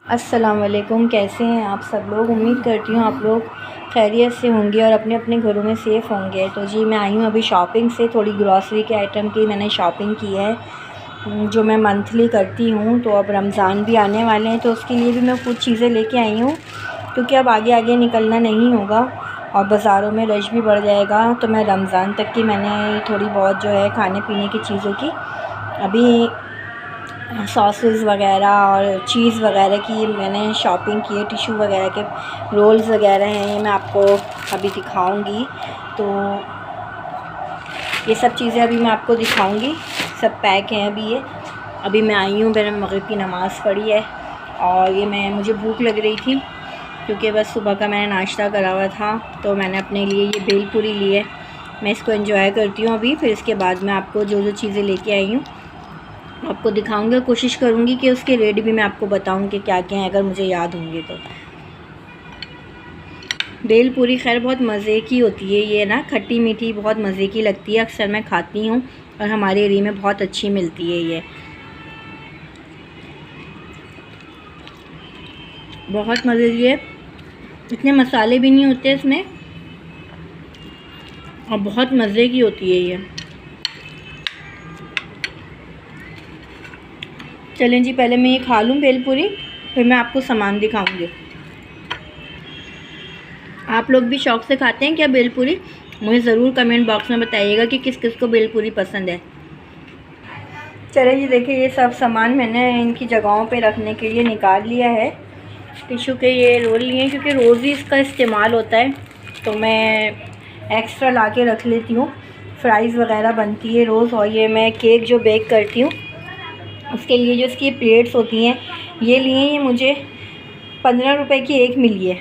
अस्सलाम वालेकुम। कैसे हैं आप सब लोग? उम्मीद करती हूँ आप लोग खैरियत से होंगे और अपने अपने घरों में सेफ़ होंगे। तो जी मैं आई हूँ अभी शॉपिंग से, थोड़ी ग्रॉसरी के आइटम की मैंने शॉपिंग की है जो मैं मंथली करती हूँ। तो अब रमज़ान भी आने वाले हैं तो उसके लिए भी मैं कुछ चीज़ें लेके आई हूँ, क्योंकि अब आगे आगे निकलना नहीं होगा और बाज़ारों में रश भी बढ़ जाएगा। तो मैं रमज़ान तक की मैंने थोड़ी बहुत जो है खाने पीने की चीज़ों की अभी सॉसेस वगैरह और चीज़ वगैरह की मैंने शॉपिंग की है। टिशू वगैरह के रोल्स वगैरह हैं, ये मैं आपको अभी दिखाऊंगी। तो ये सब चीज़ें अभी मैं आपको दिखाऊंगी, सब पैक हैं अभी। ये अभी मैं आई हूँ, मैंने मग़रिब की नमाज़ पढ़ी है और ये मुझे भूख लग रही थी क्योंकि बस सुबह का मैंने नाश्ता करा हुआ था। तो मैंने अपने लिए ये भेलपूरी ली है, मैं इसको एंजॉय करती हूँ अभी। फिर इसके बाद मैं आपको जो जो चीज़ें लेके आई हूँ आपको दिखाऊंगी। कोशिश करूँगी कि उसके रेट भी मैं आपको बताऊँ कि क्या क्या है, अगर मुझे याद होंगे तो। भेलपूरी खैर बहुत मज़े की होती है, ये ना खट्टी मीठी बहुत मज़े की लगती है। अक्सर मैं खाती हूँ और हमारे एरिया में बहुत अच्छी मिलती है। ये बहुत मज़े की है, इतने मसाले भी नहीं होते इसमें और बहुत मज़े की होती है ये। चलें जी, पहले मैं ये खा लूँ भेलपूरी, फिर मैं आपको सामान दिखाऊंगी। आप लोग भी शौक़ से खाते हैं क्या भेलपूरी? मुझे ज़रूर कमेंट बॉक्स में बताइएगा कि किस किस को भेलपूरी पसंद है। चलिए जी, देखिए ये सब सामान मैंने इनकी जगहों पे रखने के लिए निकाल लिया है। टिशू के ये रोल लिए हैं क्योंकि रोज़ ही इसका इस्तेमाल होता है, तो मैं एक्स्ट्रा ला के रख लेती हूँ। फ्राइज़ वगैरह बनती है रोज़, और ये मैं केक जो बेक करती हूँ उसके लिए जो इसकी प्लेट्स होती हैं ये लिए हैं। ये मुझे 15 रुपए की एक मिली है।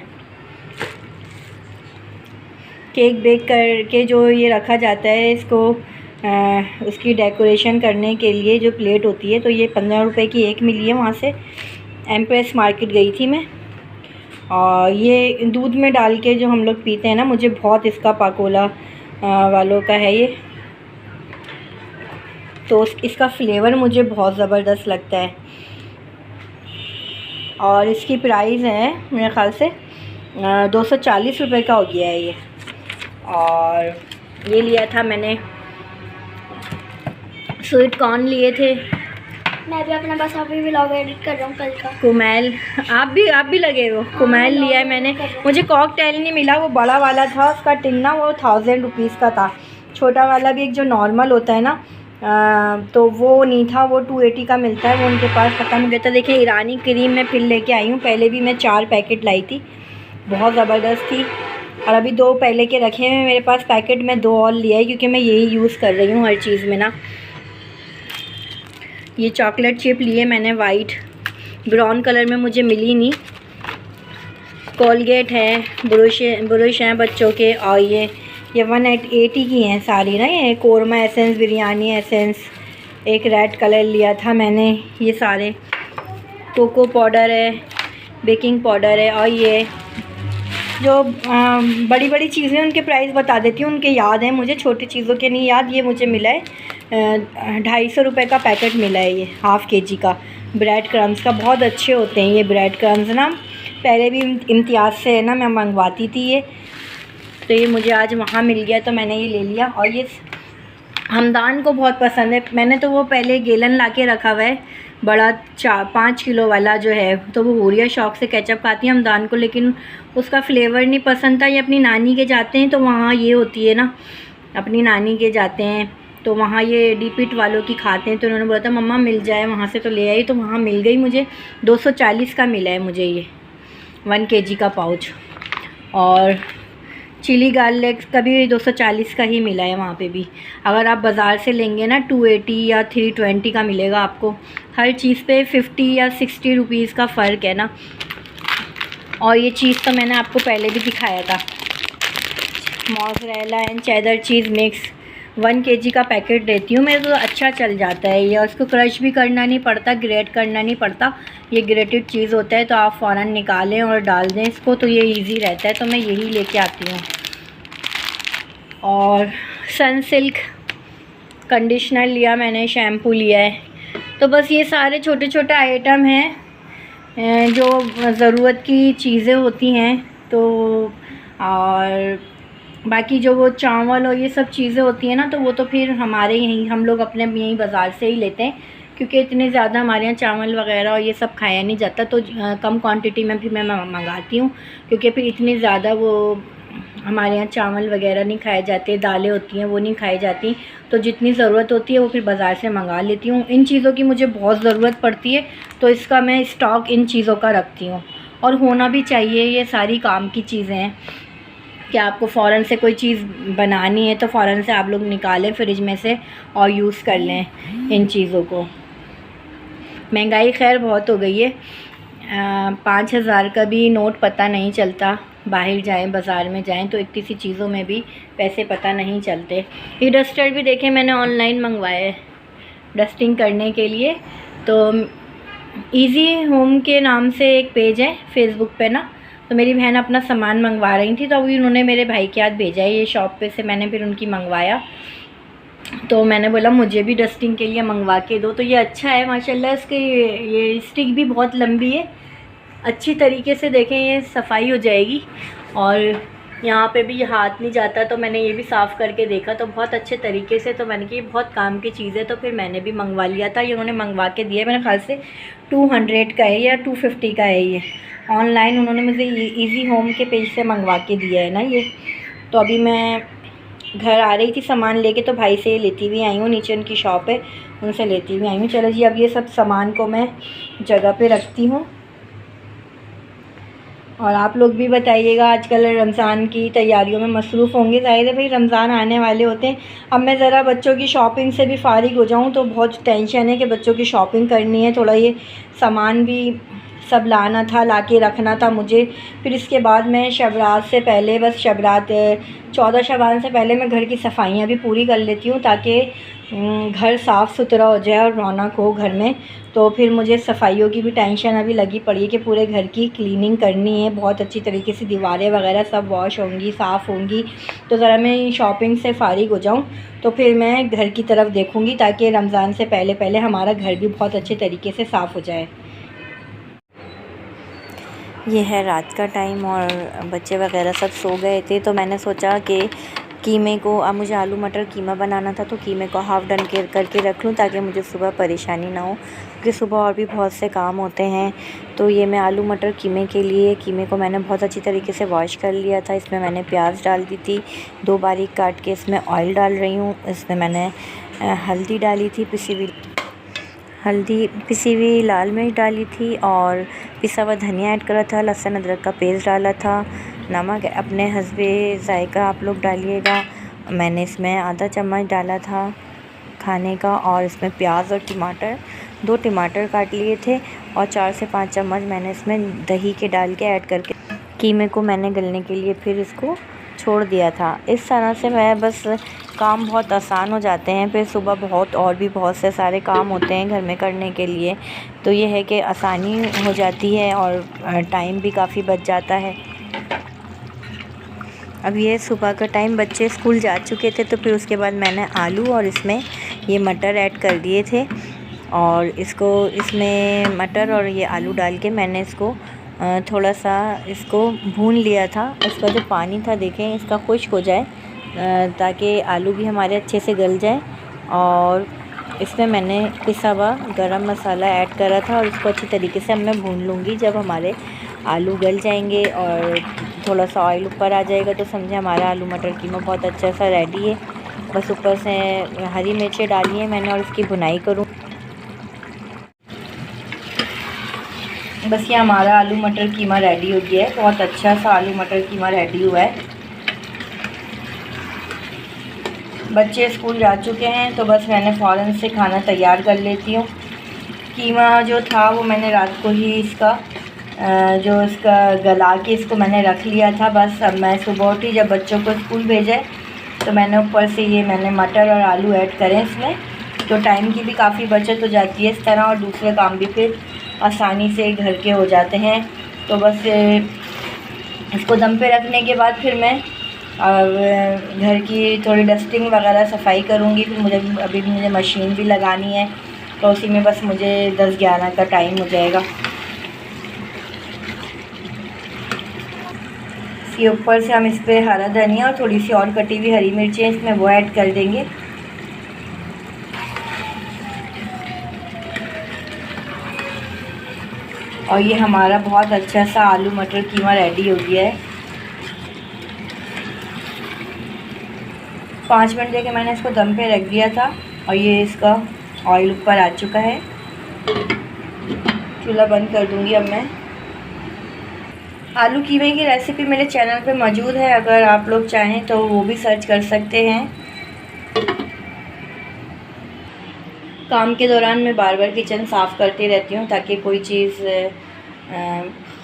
केक बेक करके जो ये रखा जाता है इसको उसकी डेकोरेशन करने के लिए जो प्लेट होती है, तो ये 15 रुपए की एक मिली है। वहाँ से एम्प्रेस मार्केट गई थी मैं, और ये दूध में डाल के जो हम लोग पीते हैं ना, मुझे बहुत इसका पाकोला वालों का है ये, तो इसका फ्लेवर मुझे बहुत ज़बरदस्त लगता है। और इसकी प्राइस है मेरे ख़्याल से 240 रुपये का हो गया है ये। और ये लिया था मैंने, स्वीट कॉर्न लिए थे। मैं भी अपना बस अभी व्लॉग एडिट कर रहा हूँ कल का। कुमैल, आप भी लगे हो। कुमैल लिया है मैंने। मुझे कॉकटेल नहीं मिला, वो बड़ा वाला था, उसका टिन ना वो 1000 रुपीज़ का था। छोटा वाला भी एक जो नॉर्मल होता है ना, तो वो नहीं था, वो 280 का मिलता है, वो उनके पास ख़त्म हो गया था। देखिए ईरानी क्रीम मैं फिर लेके आई हूँ, पहले भी मैं 4 पैकेट लाई थी, बहुत ज़बरदस्त थी। और अभी 2 पहले के रखे हैं मेरे पास पैकेट, में 2 और लिया है क्योंकि मैं यही यूज़ कर रही हूँ हर चीज़ में ना। ये चॉकलेट चिप लिए मैंने, वाइट ब्राउन कलर में मुझे मिली नहीं। कोलगेट है, ब्रुश हैं बच्चों के, और ये 180 की हैं सारी ना। ये कोरमा एसेंस, बिरयानी एसेंस, एक रेड कलर लिया था मैंने। ये सारे कोको पाउडर है, बेकिंग पाउडर है, और ये जो बड़ी बड़ी चीज़ें उनके प्राइस बता देती हूँ, उनके याद हैं मुझे, छोटी चीज़ों के नहीं याद। ये मुझे मिला है 250 रुपये का पैकेट मिला है, ये हाफ़ केजी का ब्रेड क्रम्स का। बहुत अच्छे होते हैं ये ब्रेड क्रम्स ना, पहले भी इम्तियाज़ से है ना मैं मंगवाती थी ये, तो ये मुझे आज वहाँ मिल गया तो मैंने ये ले लिया। और ये हमदान को बहुत पसंद है, मैंने तो वो पहले गैलन ला के रखा हुआ है बड़ा 5 किलो वाला जो है, तो वो हुरिया शौक़ से केचप खाती है हमदान को, लेकिन उसका फ्लेवर नहीं पसंद था। ये अपनी नानी के जाते हैं तो वहाँ ये होती है ना, अपनी नानी के जाते हैं तो वहाँ ये डीपिट वालों की खाते हैं, तो उन्होंने बोला था मम्मा मिल जाए वहाँ से, तो ले आई, तो वहाँ मिल गई मुझे। 240 का मिला है मुझे ये 1 kg का पाउच। और चिली गार्लिक का भी 240 का ही मिला है वहाँ पे भी। अगर आप बाज़ार से लेंगे ना 280 या 320 का मिलेगा आपको। हर चीज़ पे 50 या 60 रुपीज़ का फ़र्क है ना। और ये चीज़ तो मैंने आपको पहले भी दिखाया था, mozzarella and cheddar cheese mix 1 kg का पैकेट देती हूँ मैं, तो अच्छा चल जाता है ये। और इसको क्रश भी करना नहीं पड़ता, ग्रेट करना नहीं पड़ता, ये ग्रेटेड चीज़ होता है, तो आप फ़ौरन निकालें और डाल दें इसको, तो ये इजी रहता है। तो मैं यही लेके आती हूँ। और सनसिल्क कंडीशनर लिया मैंने, शैम्पू लिया है। तो बस ये सारे छोटे छोटे आइटम हैं जो ज़रूरत की चीज़ें होती हैं, तो और बाकी जो वो चावल और ये सब चीज़ें होती हैं ना, तो वो तो फिर हमारे यहीं हम लोग अपने यहीं बाज़ार से ही लेते हैं, क्योंकि इतने ज़्यादा हमारे यहाँ चावल वगैरह और ये सब खाया नहीं जाता। तो कम क्वांटिटी में भी मैं मंगाती हूँ, क्योंकि फिर इतनी ज़्यादा वो हमारे यहाँ चावल वगैरह नहीं खाए जाते, दालें होती हैं वो नहीं खाई जाती। तो जितनी ज़रूरत होती है वो फिर बाज़ार से मंगा लेती हूँ। इन चीज़ों की मुझे बहुत ज़रूरत पड़ती है, तो इसका मैं स्टॉक इन चीज़ों का रखती हूँ, और होना भी चाहिए। ये सारी काम की चीज़ें हैं कि आपको फ़ौरन से कोई चीज़ बनानी है तो फ़ौरन से आप लोग निकालें फ्रिज में से और यूज़ कर लें इन चीज़ों को। महंगाई खैर बहुत हो गई है, 5,000 का भी नोट पता नहीं चलता। बाहर जाएं, बाज़ार में जाएं तो इतनी सी चीज़ों में भी पैसे पता नहीं चलते। ये डस्टर भी देखें मैंने ऑनलाइन मंगवाया है डस्टिंग करने के लिए। तो इजी होम के नाम से एक पेज है फेसबुक पे ना, तो मेरी बहन अपना सामान मंगवा रही थी, तो अभी उन्होंने मेरे भाई के हाथ भेजा है ये शॉप पे से, मैंने फिर उनकी मंगवाया। तो मैंने बोला मुझे भी डस्टिंग के लिए मंगवा के दो। तो ये अच्छा है माशाल्लाह, इसके ये स्टिक भी बहुत लंबी है, अच्छी तरीके से देखें ये सफाई हो जाएगी। और यहाँ पे भी हाथ नहीं जाता, तो मैंने ये भी साफ़ करके देखा तो बहुत अच्छे तरीके से। तो मैंने कहा ये बहुत काम की चीज़ है, तो फिर मैंने भी मंगवा लिया था। ये उन्होंने मंगवा के दिया, मेरे ख्याल से 200 का है या 250 का है ये। ऑनलाइन उन्होंने मुझे इजी होम के पेज से मंगवा के दिया है ना ये। तो अभी मैं घर आ रही थी सामान लेके, तो भाई से लेती हुई आई हूँ, नीचे उनकी शॉप है उनसे लेती हुई आई हूँ। चलो जी, अब ये सब सामान को मैं जगह पे रखती हूँ। और आप लोग भी बताइएगा, आजकल रमज़ान की तैयारियों में मसरूफ़ होंगे, ज़ाहिर है भाई रमज़ान आने वाले होते हैं। अब मैं ज़रा बच्चों की शॉपिंग से भी फ़ारिग हो जाऊँ तो बहुत टेंशन है कि बच्चों की शॉपिंग करनी है, थोड़ा ये सामान भी सब लाना था, ला के रखना था मुझे। फिर इसके बाद मैं शब रात से पहले, बस शब रात 14 शबान से पहले मैं घर की सफाइयाँ भी पूरी कर लेती हूँ, ताकि घर साफ़ सुथरा हो जाए और रौनक हो घर में। तो फिर मुझे सफाइयों की भी टेंशन अभी लगी पड़ी है कि पूरे घर की क्लीनिंग करनी है, बहुत अच्छी तरीके से दीवारें वगैरह सब वॉश होंगी, साफ़ होंगी। तो ज़रा मैं शॉपिंग से फ़ारिग हो जाऊँ तो फिर मैं घर की तरफ देखूँगी, ताकि रमज़ान से पहले पहले हमारा घर भी बहुत अच्छे तरीके से साफ़ हो जाए। ये है रात का टाइम और बच्चे वगैरह सब सो गए थे, तो मैंने सोचा कि कीमे को, अब मुझे आलू मटर कीमा बनाना था, तो कीमे को हाफ़ डन करके रख लूँ, ताकि मुझे सुबह परेशानी ना हो, क्योंकि सुबह और भी बहुत से काम होते हैं। तो ये मैं आलू मटर कीमे के लिए, कीमे को मैंने बहुत अच्छी तरीके से वॉश कर लिया था। इसमें मैंने प्याज डाल दी थी 2 बारीक काट के, इसमें ऑयल डाल रही हूँ। इसमें मैंने हल्दी डाली थी, पिसी हुई लाल मिर्च डाली थी, और पिसा हुआ धनिया ऐड करा था, लहसुन अदरक का पेस्ट डाला था, नमक अपने हस्बे ज़ायका आप लोग डालिएगा। मैंने इसमें आधा चम्मच डाला था खाने का, और इसमें प्याज और टमाटर, 2 टमाटर काट लिए थे, और 4 से 5 चम्मच मैंने इसमें दही के डाल के ऐड करके कीमे को मैंने गलने के लिए फिर इसको छोड़ दिया था। इस तरह से मैं बस काम बहुत आसान हो जाते हैं। फिर सुबह बहुत से सारे काम होते हैं घर में करने के लिए, तो ये है कि आसानी हो जाती है और टाइम भी काफ़ी बच जाता है। अब ये सुबह का टाइम, बच्चे स्कूल जा चुके थे, तो फिर उसके बाद मैंने आलू और इसमें ये मटर ऐड कर दिए थे, और इसमें मटर और ये आलू डाल के मैंने इसको थोड़ा सा इसको भून लिया था। इसका जो पानी था देखें इसका खुश्क हो जाए, ताकि आलू भी हमारे अच्छे से गल जाए। और इसमें मैंने पिसा हुआ गरम मसाला ऐड करा था, और इसको अच्छी तरीके से मैं भून लूँगी। जब हमारे आलू गल जाएंगे और थोड़ा सा ऑयल ऊपर आ जाएगा, तो समझे हमारा आलू मटर कीमा बहुत अच्छा सा रेडी है। बस ऊपर से हरी मिर्चें डाली हैं मैंने, और इसकी भुनाई करूँ। बस ये हमारा आलू मटर कीमा रेडी हो गया है, बहुत अच्छा सा आलू मटर कीमा रेडी हुआ है। बच्चे स्कूल जा चुके हैं, तो बस मैंने फ़ौरन से खाना तैयार कर लेती हूँ। कीमा जो था वो मैंने रात को ही इसका गला के इसको मैंने रख लिया था। बस अब मैं सुबह उठी, जब बच्चों को स्कूल भेजे, तो मैंने ऊपर से ये मैंने मटर और आलू ऐड करें इसमें, तो टाइम की भी काफ़ी बचत हो जाती है इस तरह, और दूसरे काम भी फिर आसानी से घर के हो जाते हैं। तो बस इसको दम पे रखने के बाद फिर मैं घर की थोड़ी डस्टिंग वगैरह सफाई करूँगी। फिर मुझे मशीन भी लगानी है, तो उसी में बस मुझे 10-11 का टाइम हो जाएगा। इसके ऊपर से हम इस पर हरा धनिया और थोड़ी सी और कटी हुई हरी मिर्चें इसमें वो ऐड कर देंगे। और ये हमारा बहुत अच्छा सा आलू मटर कीमा रेडी हो गया है। 5 मिनट देके मैंने इसको दम पे रख दिया था और ये इसका ऑयल ऊपर आ चुका है। चूल्हा बंद कर दूंगी अब मैं। आलू कीमे की रेसिपी मेरे चैनल पे मौजूद है, अगर आप लोग चाहें तो वो भी सर्च कर सकते हैं। काम के दौरान मैं बार बार किचन साफ़ करती रहती हूँ ताकि कोई चीज़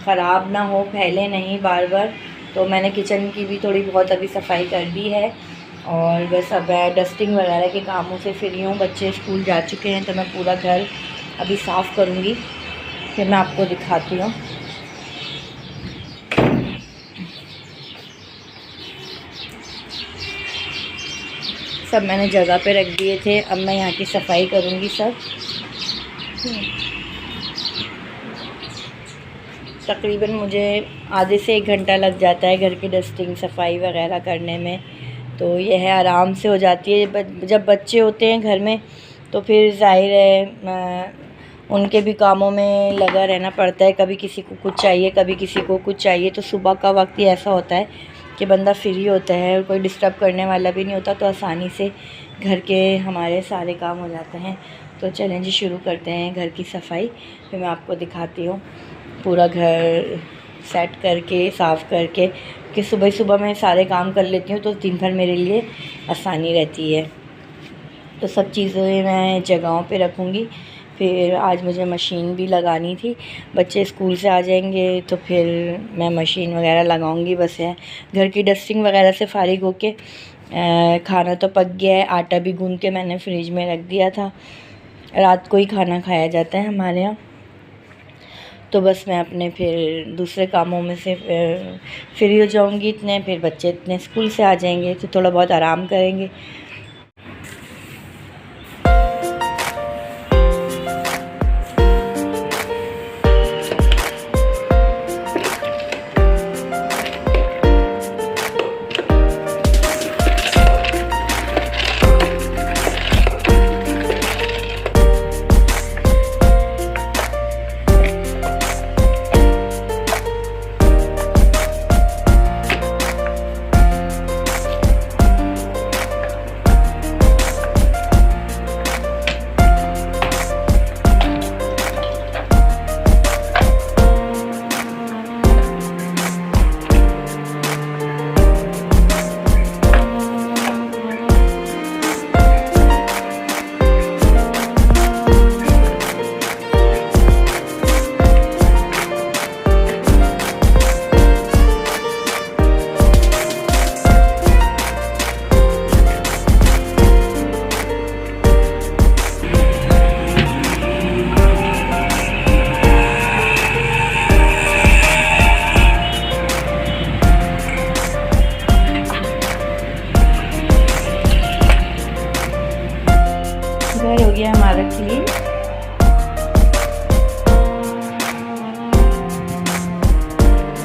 ख़राब ना हो, फैले नहीं बार बार। तो मैंने किचन की भी थोड़ी बहुत अभी सफाई कर दी है और बस अब डस्टिंग वगैरह के कामों से फ्री हूँ। बच्चे स्कूल जा चुके हैं तो मैं पूरा घर अभी साफ़ करूँगी, फिर मैं आपको दिखाती हूँ। सब मैंने जगह पे रख दिए थे, अब मैं यहाँ की सफाई करूँगी सब। तकरीबन मुझे आधे से 1 घंटा लग जाता है घर की डस्टिंग सफाई वगैरह करने में, तो यह है आराम से हो जाती है। जब बच्चे होते हैं घर में तो फिर ज़ाहिर है उनके भी कामों में लगा रहना पड़ता है। कभी किसी को कुछ चाहिए, कभी किसी को कुछ चाहिए। तो सुबह का वक्त ही ऐसा होता है कि बंदा फ्री होता है और कोई डिस्टर्ब करने वाला भी नहीं होता, तो आसानी से घर के हमारे सारे काम हो जाते हैं। तो चलें जी, शुरू करते हैं घर की सफाई। फिर मैं आपको दिखाती हूँ पूरा घर सेट करके, साफ़ करके, कि सुबह सुबह मैं सारे काम कर लेती हूँ तो दिन भर मेरे लिए आसानी रहती है। तो सब चीज़ें मैं जगहों पे रखूँगी। फिर आज मुझे मशीन भी लगानी थी, बच्चे स्कूल से आ जाएंगे तो फिर मैं मशीन वगैरह लगाऊंगी। बस है घर की डस्टिंग वगैरह से फ़ारिग होके खाना तो पक गया है। आटा भी गूंद के मैंने फ्रिज में रख दिया था, रात को ही खाना खाया जाता है हमारे यहाँ। तो बस मैं अपने फिर दूसरे कामों में से फ्री हो जाऊंगी इतने, फिर बच्चे इतने स्कूल से आ जाएंगे तो थोड़ा बहुत आराम करेंगे। घर हो गया हमारा क्लीन।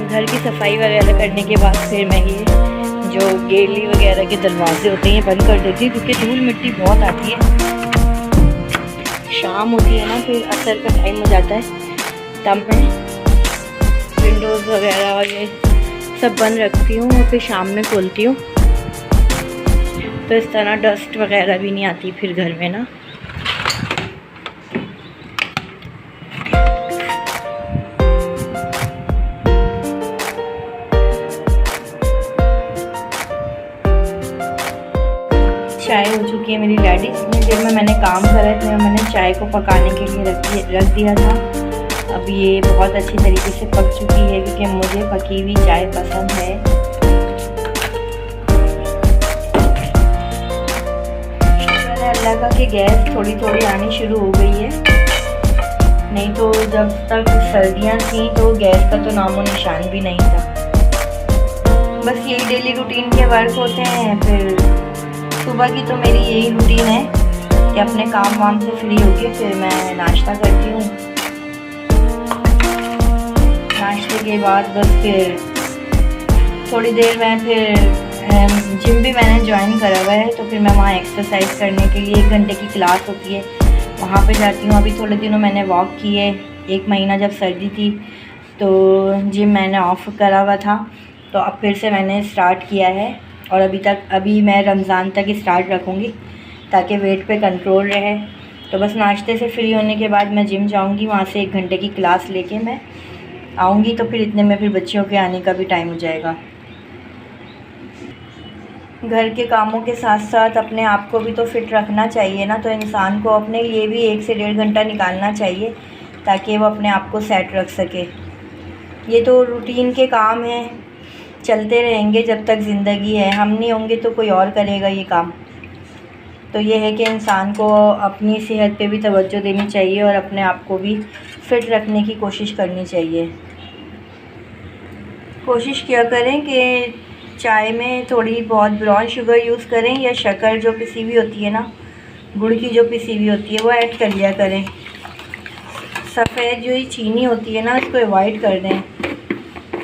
घर की सफाई वगैरह करने के बाद फिर मैं ये जो गेली वगैरह के दरवाजे होते हैं बंद कर देती हूँ, क्योंकि धूल मिट्टी बहुत आती है। शाम होती है ना, फिर असर का टाइम हो जाता है, तब मैं विंडोज़ वगैरह और ये सब बंद रखती हूँ और फिर शाम में खोलती हूँ, तो इस तरह डस्ट वगैरह भी नहीं आती फिर घर में ना। चाय हो चुकी है मेरी रेडी। इतनी देर में मैंने काम करा, इसमें मैंने चाय को पकाने के लिए रख दिया था। अब ये बहुत अच्छी तरीके से पक चुकी है, क्योंकि मुझे पकी हुई चाय पसंद है। शुक्र है अल्लाह का कि गैस थोड़ी थोड़ी आनी शुरू हो गई है, नहीं तो जब तक सर्दियाँ थी तो गैस का तो नामो निशान भी नहीं था। बस यही डेली रूटीन के वर्क होते हैं। फिर सुबह की तो मेरी यही रूटीन है कि अपने काम वाम से फ्री होके फिर मैं नाश्ता करती हूँ। नाश्ते के बाद बस फिर थोड़ी देर मैं फिर जिम भी मैंने ज्वाइन करा हुआ है, तो फिर मैं वहाँ एक्सरसाइज करने के लिए 1 घंटे की क्लास होती है, वहाँ पे जाती हूँ। अभी थोड़े दिनों मैंने वॉक की है, 1 महीना जब सर्दी थी तो जिम मैंने ऑफ़ करा हुआ था, तो अब फिर से मैंने स्टार्ट किया है। और अभी मैं रमज़ान तक स्टार्ट रखूँगी ताकि वेट पे कंट्रोल रहे। तो बस नाश्ते से फ्री होने के बाद मैं जिम जाऊँगी, वहाँ से 1 घंटे की क्लास लेके मैं आऊँगी, तो फिर इतने में फिर बच्चियों के आने का भी टाइम हो जाएगा। घर के कामों के साथ साथ अपने आप को भी तो फिट रखना चाहिए ना, तो इंसान को अपने लिए भी 1 से 1.5 घंटा निकालना चाहिए ताकि वो अपने आप को सेट रख सके। ये तो रूटीन के काम हैं, चलते रहेंगे जब तक ज़िंदगी है, हम नहीं होंगे तो कोई और करेगा ये काम। तो ये है कि इंसान को अपनी सेहत पे भी तवज्जो देनी चाहिए और अपने आप को भी फिट रखने की कोशिश करनी चाहिए। कोशिश किया करें कि चाय में थोड़ी बहुत ब्राउन शुगर यूज़ करें, या शक्कर जो पिसी हुई होती है ना, गुड़ की जो पिसी हुई होती है वो ऐड कर लिया करें। सफ़ेद जो ये चीनी होती है ना, उसको अवॉइड कर दें।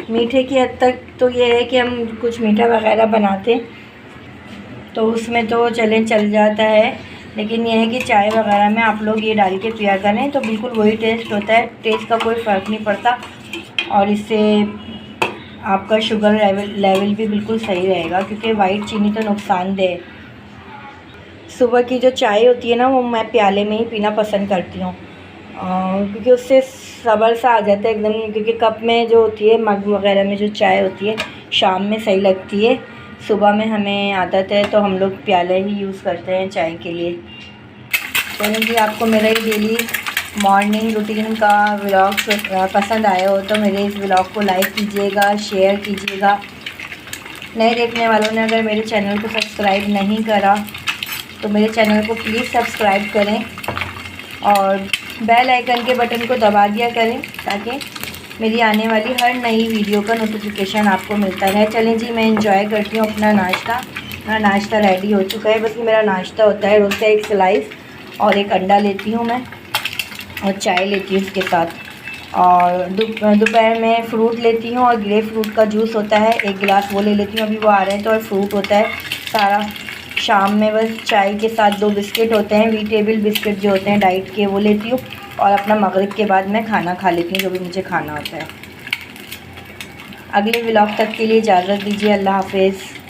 मीठे की हद तक तो ये है कि हम कुछ मीठा वगैरह बनाते तो उसमें तो चल जाता है, लेकिन ये है कि चाय वगैरह में आप लोग ये डाल के पिया करें तो बिल्कुल वही टेस्ट होता है, टेस्ट का कोई फ़र्क नहीं पड़ता, और इससे आपका शुगर लेवल भी बिल्कुल सही रहेगा, क्योंकि वाइट चीनी तो नुकसानदेह है। सुबह की जो चाय होती है ना, वो मैं प्याले में ही पीना पसंद करती हूँ, क्योंकि उससे सब्र सा आ जाता है एकदम, क्योंकि कप में जो होती है, मग वगैरह में जो चाय होती है शाम में सही लगती है, सुबह में हमें आदत है तो हम लोग प्याले ही यूज़ करते हैं चाय के लिए। तो यदि आपको मेरा ये डेली मॉर्निंग रूटीन का व्लॉग पसंद आया हो तो मेरे इस व्लॉग को लाइक कीजिएगा, शेयर कीजिएगा। नए देखने वालों ने अगर मेरे चैनल को सब्सक्राइब नहीं करा तो मेरे चैनल को प्लीज़ सब्सक्राइब करें और बेल आइकन के बटन को दबा दिया करें ताकि मेरी आने वाली हर नई वीडियो का नोटिफिकेशन आपको मिलता रहे। चलें जी, मैं इंजॉय करती हूँ अपना नाश्ता। मेरा नाश्ता रेडी हो चुका है, बस मेरा नाश्ता होता है रोज़ का 1 स्लाइस और 1 अंडा लेती हूँ मैं, और चाय लेती हूँ उसके साथ, और दोपहर में फ्रूट लेती हूँ, और ग्रेप फ्रूट का जूस होता है 1 गिलास वो ले लेती हूँ, अभी वो आ रहे हैं तो, और फ्रूट होता है सारा। शाम में बस चाय के साथ 2 बिस्किट होते हैं, वीटेबल बिस्किट जो होते हैं डाइट के, वो लेती हूँ, और अपना मगरिब के बाद मैं खाना खा लेती हूँ जो भी मुझे खाना होता है। अगले व्लॉग तक के लिए इजाज़त दीजिए। अल्लाह हाफ़िज़।